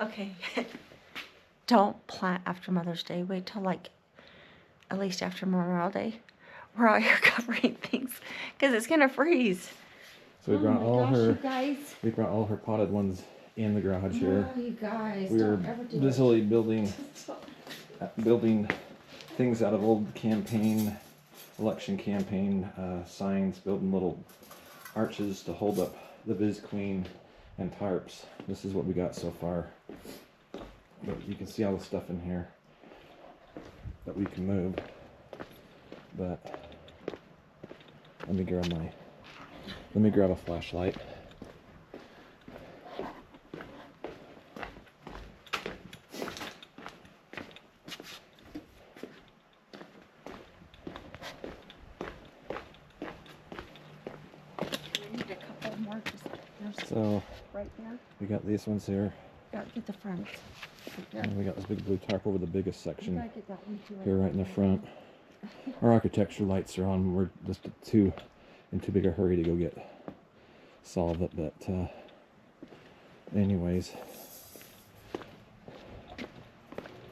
Okay. Don't plant after Mother's Day. Wait till like at least after Memorial Day. We're out here covering things because it's gonna freeze. So we brought you guys. we brought all her potted ones in the garage here. No, you guys. We were Don't ever do busily building things out of old election campaign signs, building little arches to hold up the Viz Queen and tarps. This is what we got so far. But you can see all the stuff in here that we can move. But let me grab a flashlight. We need a couple more. So Right there. we got these ones here. Gotta get the front. And we got this big blue tarp over the biggest section Get that one too. here right in the front. Our architecture lights are on. We're just in too big a hurry to go get solve it, but anyways,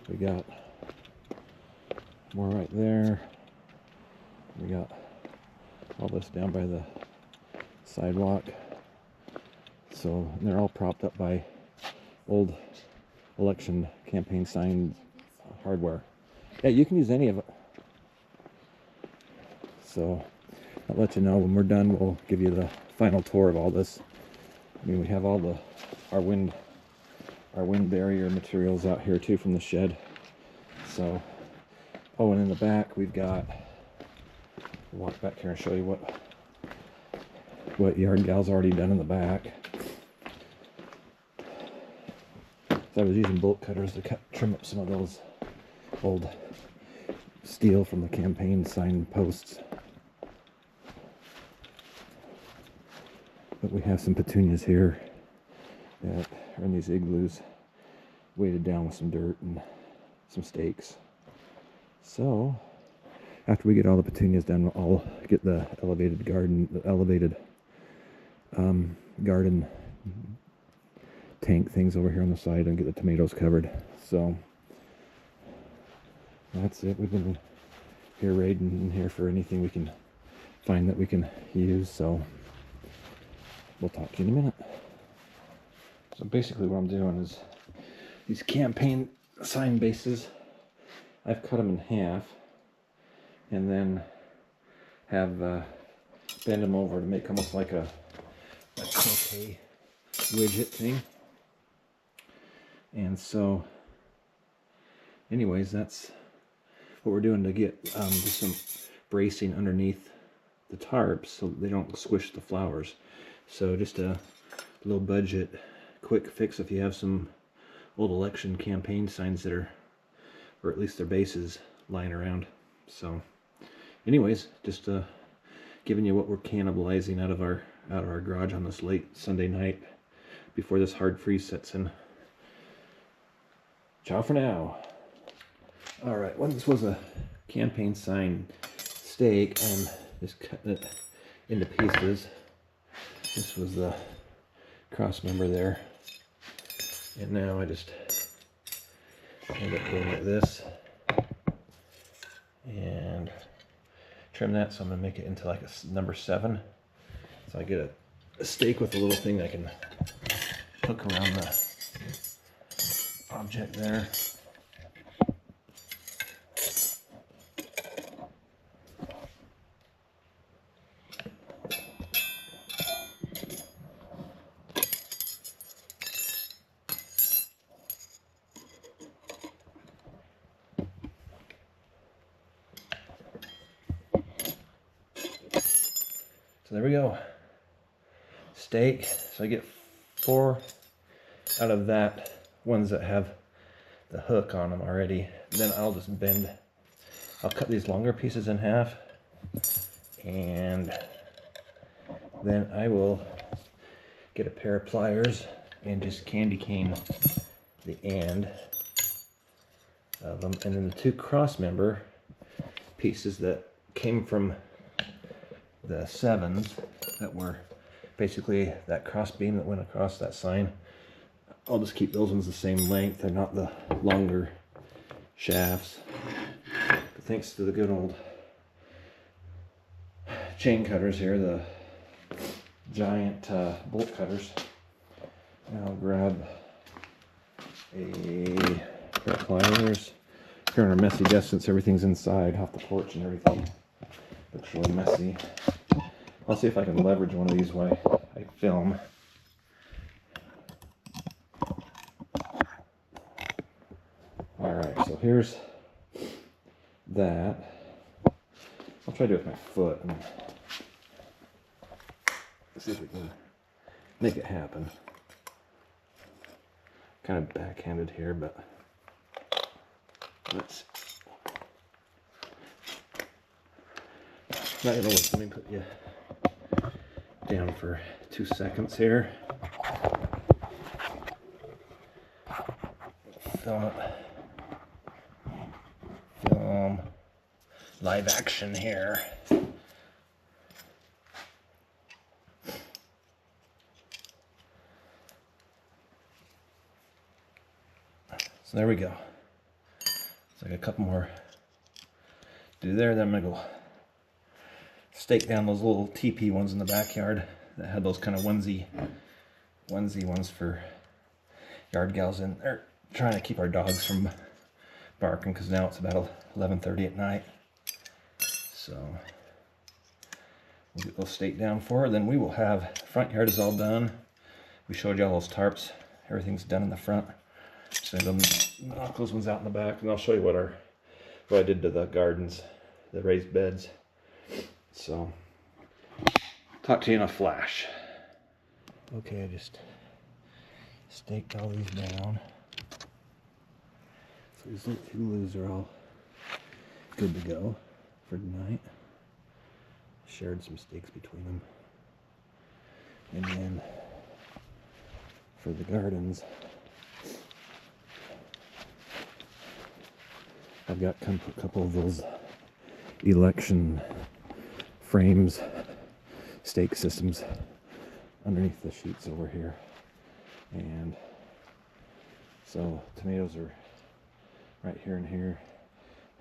we got more right there. We got all this down by the sidewalk. So they're all propped up by old election campaign sign hardware. Yeah, you can use any of it. So I'll let you know when we're done. We'll give you the final tour of all this. I mean, we have all our wind barrier materials out here too from the shed. So, oh, and in the back we've got. I'll walk back here and show you what Yard Gal's already done in the back. So I was using bolt cutters to trim up some of those old steel from the campaign sign posts. But we have some petunias here that are in these igloos, weighted down with some dirt and some stakes. So after we get all the petunias done, I'll get the elevated garden tank things over here on the side and get the tomatoes covered. So that's it. We've been here raiding in here for anything we can find that we can use. So we'll talk to you in a minute. So basically what I'm doing is these campaign sign bases, I've cut them in half and then have bend them over to make almost like a croquet widget thing. And so anyways, that's what we're doing to get just some bracing underneath the tarps so they don't squish the flowers. So just a low budget quick fix if you have some old election campaign signs that are, or at least their bases, lying around. So anyways, just giving you what we're cannibalizing out of our garage on this late Sunday night before this hard freeze sets in. Ciao for now. Alright, well, this was a campaign sign stake and just cutting it into pieces. This was the cross member there. And now I just end up going like this and trim that, so I'm going to make it into like a number 7. So I get a stake with a little thing I can hook around the object there. So there we go. Stake. So I get 4 out of that, ones that have the hook on them already. Then I'll just I'll cut these longer pieces in half, and then I will get a pair of pliers and just candy cane the end of them. And then the 2 cross member pieces that came from the 7s that were basically that cross beam that went across that sign, I'll just keep those ones the same length. They're not the longer shafts. But thanks to the good old chain cutters here, the giant bolt cutters. I'll grab a pair of pliers. Here on our messy desk, since everything's inside off the porch and everything. Looks really messy. I'll see if I can leverage one of these while I film. Alright, so here's that. I'll try to do it with my foot and see if we can make it happen. Kind of backhanded here, but let's. Not gonna let me put you down for 2 seconds here. Film live action here. So there we go. It's like a couple more do there, then I'm gonna go stake down those little TP ones in the backyard that had those kind of onesie ones for yard gals in there, trying to keep our dogs from barking because now it's about 11:30 at night. So we'll get those staked down for her. Then we will have, front yard is all done. We showed you all those tarps. Everything's done in the front. So I'm gonna knock those ones out in the back, and I'll show you what I did to the gardens, the raised beds. So talk to you in a flash. Okay, I just staked all these down. So these little igloos are all good to go for tonight. Shared some stakes between them. And then for the gardens, I've got a couple of those election frames, stake systems underneath the sheets over here. And so tomatoes are right here and here.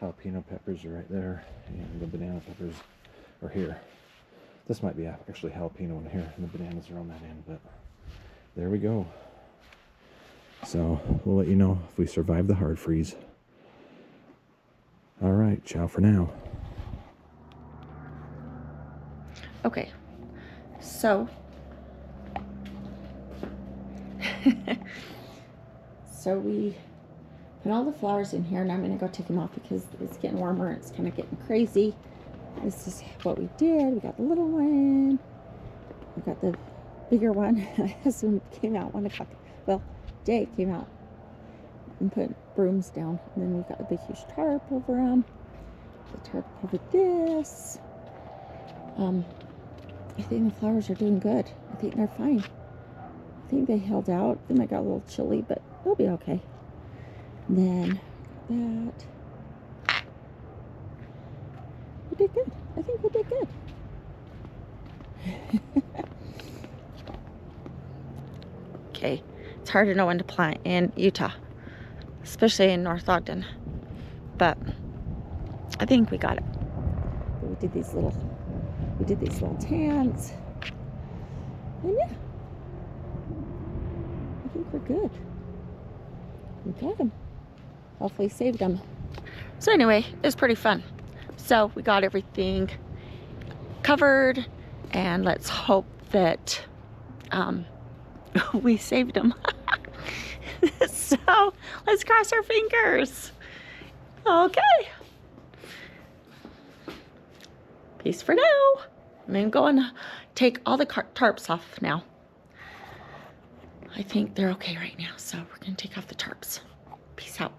Jalapeno peppers are right there, and the banana peppers are here. This might be actually jalapeno in here, and the bananas are on that end, but there we go. So we'll let you know if we survive the hard freeze. All right, ciao for now. Okay, so we put all the flowers in here, and I'm gonna go take them off because it's getting warmer and it's kind of getting crazy. This is what we did. We got the little one, we got the bigger one. My husband came out 1 o'clock. Well, Jay came out and put brooms down, and then we've got the big huge tarp over them. The tarp covered this. I think the flowers are doing good. I think they're fine. I think they held out. They might got a little chilly, but they'll be okay. And then that. We did good. I think we did good. Okay, it's hard to know when to plant in Utah, especially in North Ogden, but I think we got it. We did these little tents, and yeah, I think we're good. We got them. Hopefully saved them. So anyway, it was pretty fun. So we got everything covered, and let's hope that we saved them. So let's cross our fingers. Okay. Peace for now. I'm gonna go and take all the tarps off now. I think they're okay right now, so we're gonna take off the tarps. Peace out.